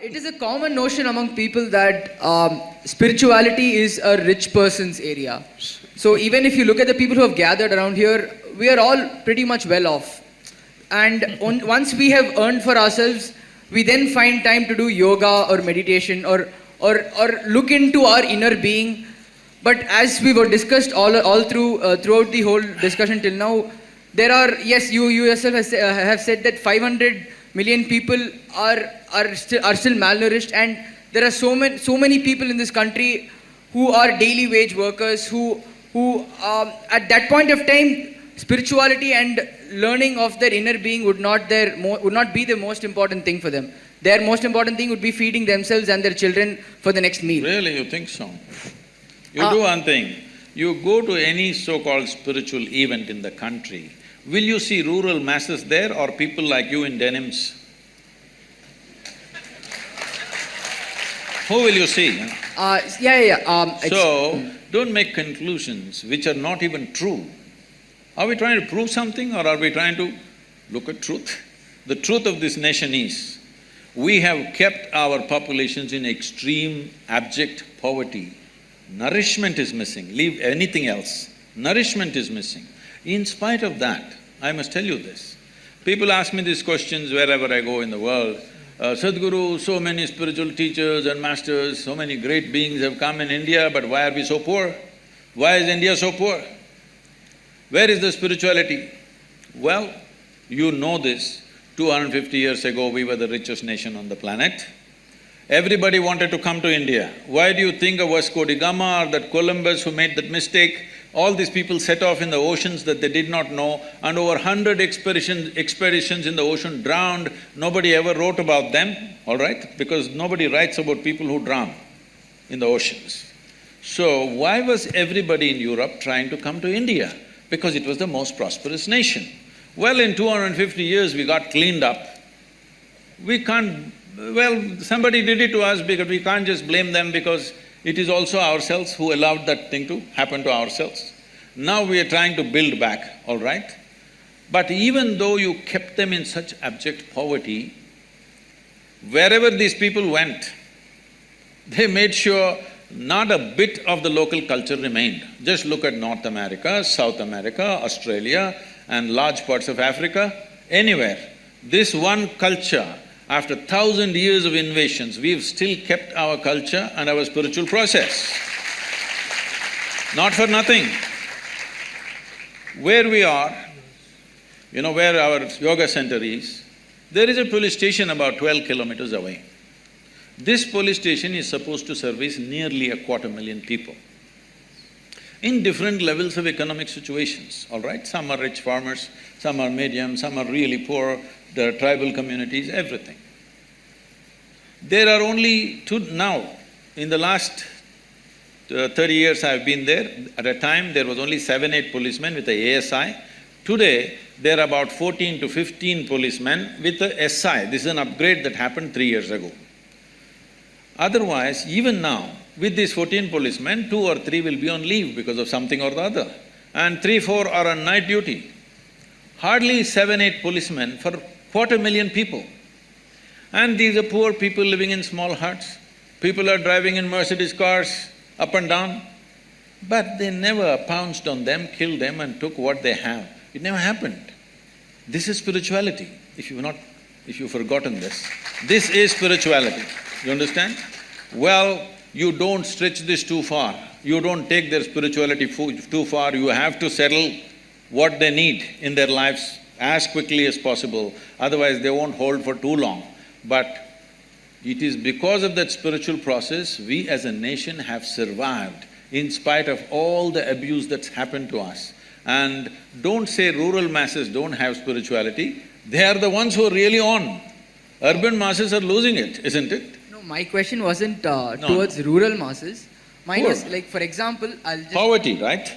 It is a common notion among people that spirituality is a rich person's area. So even if you look at the people who have gathered around here, we are all pretty much well off. And once we have earned for ourselves, we then find time to do yoga or meditation or look into our inner being. But as we were discussed all throughout the whole discussion till now, there are, yes, you yourself have said that 500 million people are still malnourished, and there are so many people in this country who are daily wage workers who at that point of time, spirituality and learning of their inner being would not be the most important thing for them. Their most important thing would be feeding themselves and their children for the next meal. Really, you think so? You do one thing, you go to any so-called spiritual event in the country, will you see rural masses there or people like you in denims? Who will you see? So, don't make conclusions which are not even true. Are we trying to prove something or are we trying to look at truth? The truth of this nation is, we have kept our populations in extreme abject poverty. Nourishment is missing, leave anything else. Nourishment is missing. In spite of that, I must tell you this, people ask me these questions wherever I go in the world. Sadhguru, so many spiritual teachers and masters, so many great beings have come in India, but why are we so poor? Why is India so poor? Where is the spirituality? Well, you know this, 250 years ago we were the richest nation on the planet. Everybody wanted to come to India. Why do you think of Vasco da Gama or that Columbus who made that mistake? All these people set off in the oceans that they did not know, and over 100 expeditions in the ocean drowned. Nobody ever wrote about them, all right? Because nobody writes about people who drown in the oceans. So why was everybody in Europe trying to come to India? Because it was the most prosperous nation. Well, in 250 years we got cleaned up. We can't… well, somebody did it to us because we can't just blame them because it is also ourselves who allowed that thing to happen to ourselves. Now we are trying to build back, all right? But even though you kept them in such abject poverty, wherever these people went, they made sure not a bit of the local culture remained. Just look at North America, South America, Australia and large parts of Africa, anywhere. This one culture, after 1,000 years of invasions, we've still kept our culture and our spiritual process. Not for nothing. Where we are, you know where our yoga center is, there is a police station about 12 kilometers away. This police station is supposed to service nearly 250,000 people in different levels of economic situations, all right? Some are rich farmers, some are medium, some are really poor, the tribal communities, everything. There are only now, in the last 30 years I've been there, at a time there was only 7-8 policemen with a ASI. Today, there are about 14 to 15 policemen with a SI. This is an upgrade that happened 3 years ago. Otherwise, even now, with these 14 policemen, 2 or 3 will be on leave because of something or the other, and 3-4 are on night duty. Hardly 7-8 policemen for 250,000 people. And these are poor people living in small huts. People are driving in Mercedes cars up and down. But they never pounced on them, killed them and took what they have. It never happened. This is spirituality, if you've forgotten this. This is spirituality, you understand? Well, you don't stretch this too far. You don't take their spirituality too far. You have to settle what they need in their lives as quickly as possible, otherwise they won't hold for too long. But it is because of that spiritual process, we as a nation have survived in spite of all the abuse that's happened to us. And don't say rural masses don't have spirituality, they are the ones who are really on. Urban masses are losing it, isn't it? No, my question wasn't towards rural masses. Mine is like, for example, I'll just… Poverty, right?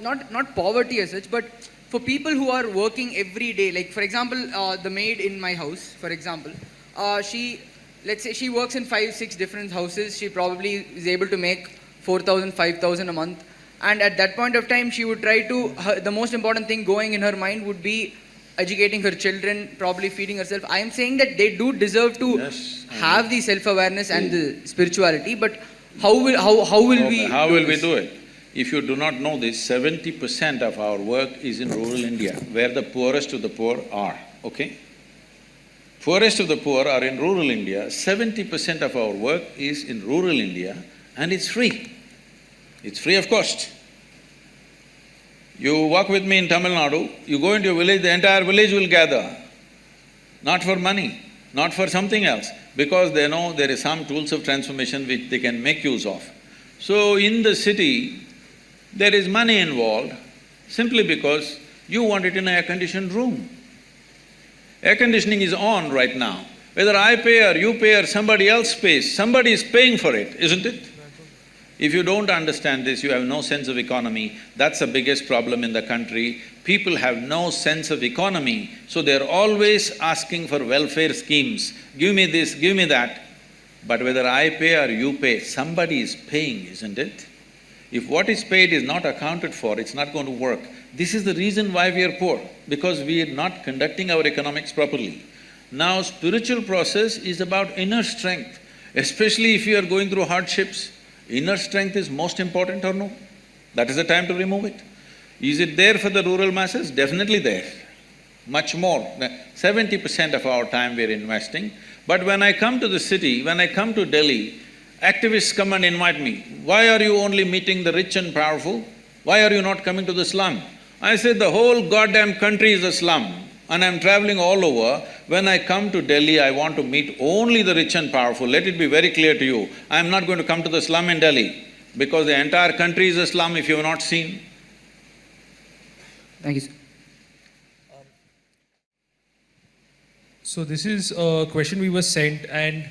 Not poverty as such, but for people who are working every day, like for example, the maid in my house, for example, let's say she works in 5-6 different houses, she probably is able to make 4,000, 5,000 a month, and at that point of time she would try to… the most important thing going in her mind would be educating her children, probably feeding herself. I am saying that they do deserve to have the self-awareness and the spirituality, but how will we do it? If you do not know this, 70% of our work is in rural India, where the poorest of the poor are, okay? Poorest of the poor are in rural India, 70% of our work is in rural India and it's free. It's free of cost. You walk with me in Tamil Nadu, you go into a village, the entire village will gather. Not for money, not for something else, because they know there is some tools of transformation which they can make use of. So in the city, there is money involved simply because you want it in an air-conditioned room. Air conditioning is on right now. Whether I pay or you pay or somebody else pays, somebody is paying for it, isn't it? If you don't understand this, you have no sense of economy. That's the biggest problem in the country. People have no sense of economy, so they're always asking for welfare schemes. Give me this, give me that. But whether I pay or you pay, somebody is paying, isn't it? If what is paid is not accounted for, it's not going to work. This is the reason why we are poor, because we are not conducting our economics properly. Now, spiritual process is about inner strength, especially if you are going through hardships. Inner strength is most important or no? That is the time to remove it. Is it there for the rural masses? Definitely there. Much more. 70% of our time we are investing. But when I come to the city, when I come to Delhi, activists come and invite me. Why are you only meeting the rich and powerful? Why are you not coming to the slum? I said, the whole goddamn country is a slum and I'm traveling all over. When I come to Delhi, I want to meet only the rich and powerful. Let it be very clear to you, I'm not going to come to the slum in Delhi because the entire country is a slum if you have not seen. Thank you, sir. So this is a question we were sent, and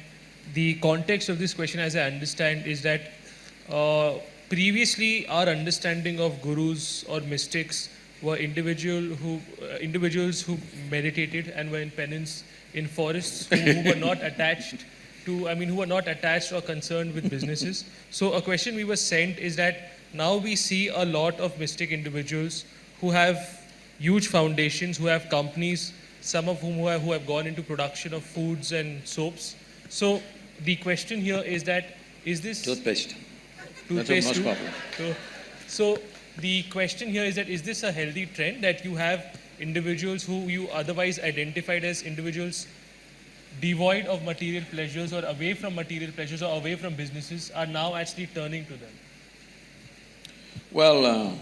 the context of this question, as I understand, is that previously our understanding of gurus or mystics were individuals who meditated and were in penance in forests, who were not attached to, who were not attached or concerned with businesses. So a question we were sent is that now we see a lot of mystic individuals who have huge foundations, who have companies, some of whom who have gone into production of foods and soaps. So the question here is that, is this… Toothpaste. Toothpaste That's the too? most popular. So the question here is that, is this a healthy trend that you have individuals who you otherwise identified as individuals devoid of material pleasures or away from material pleasures or away from businesses are now actually turning to them? Well,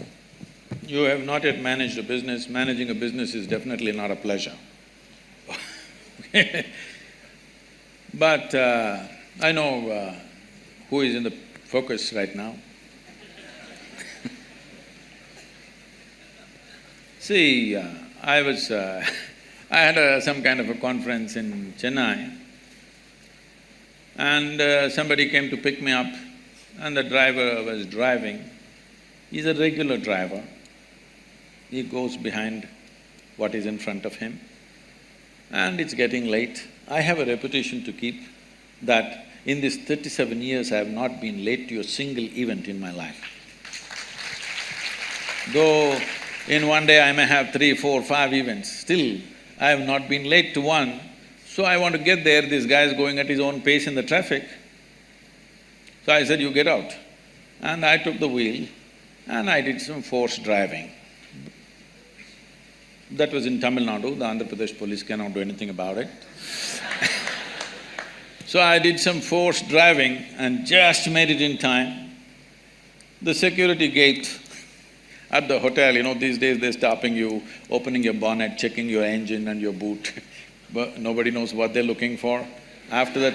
you have not yet managed a business. Managing a business is definitely not a pleasure. But I know who is in the focus right now. See, I had some kind of a conference in Chennai, and somebody came to pick me up, and the driver was driving. He's a regular driver. He goes behind what is in front of him, and it's getting late. I have a reputation to keep that in these 37 years I have not been late to a single event in my life. Though in one day I may have 3, 4, 5 events, still I have not been late to one. So I want to get there, this guy is going at his own pace in the traffic. So I said, you get out. And I took the wheel and I did some forced driving. That was in Tamil Nadu, the Andhra Pradesh police cannot do anything about it. So I did some forced driving and just made it in time. The security gate at the hotel, these days they're stopping you, opening your bonnet, checking your engine and your boot. But nobody knows what they're looking for. After that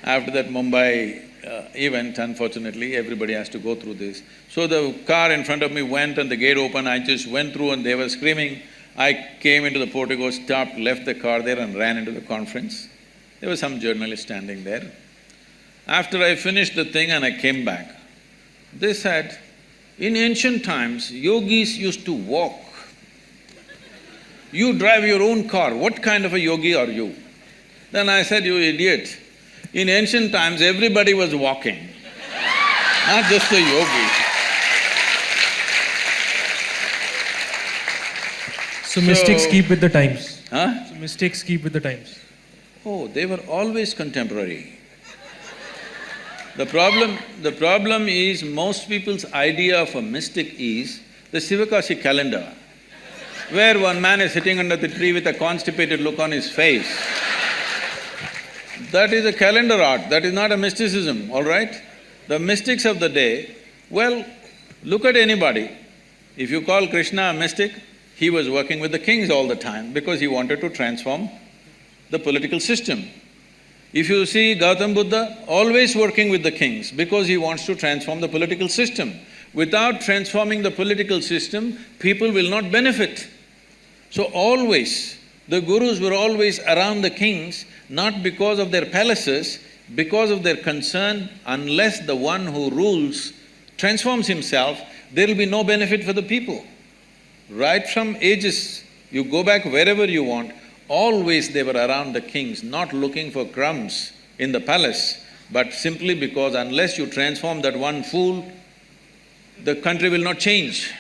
Mumbai event, unfortunately, everybody has to go through this. So the car in front of me went and the gate opened, I just went through and they were screaming. I came into the portico, stopped, left the car there and ran into the conference. There was some journalist standing there. After I finished the thing and I came back, they said, in ancient times, yogis used to walk. You drive your own car, what kind of a yogi are you? Then I said, you idiot, in ancient times everybody was walking, not just the yogis. So mystics keep with the times. Huh? So mystics keep with the times. Oh, they were always contemporary. The problem is most people's idea of a mystic is the Sivakasi calendar, where one man is sitting under the tree with a constipated look on his face. That is a calendar art, that is not a mysticism, all right? The mystics of the day, well, look at anybody. If you call Krishna a mystic, he was working with the kings all the time because he wanted to transform the political system. If you see Gautam Buddha, always working with the kings because he wants to transform the political system. Without transforming the political system, people will not benefit. So always, the gurus were always around the kings, not because of their palaces, because of their concern, unless the one who rules transforms himself, there will be no benefit for the people. Right from ages, you go back wherever you want, always they were around the kings, not looking for crumbs in the palace, but simply because unless you transform that one fool, the country will not change.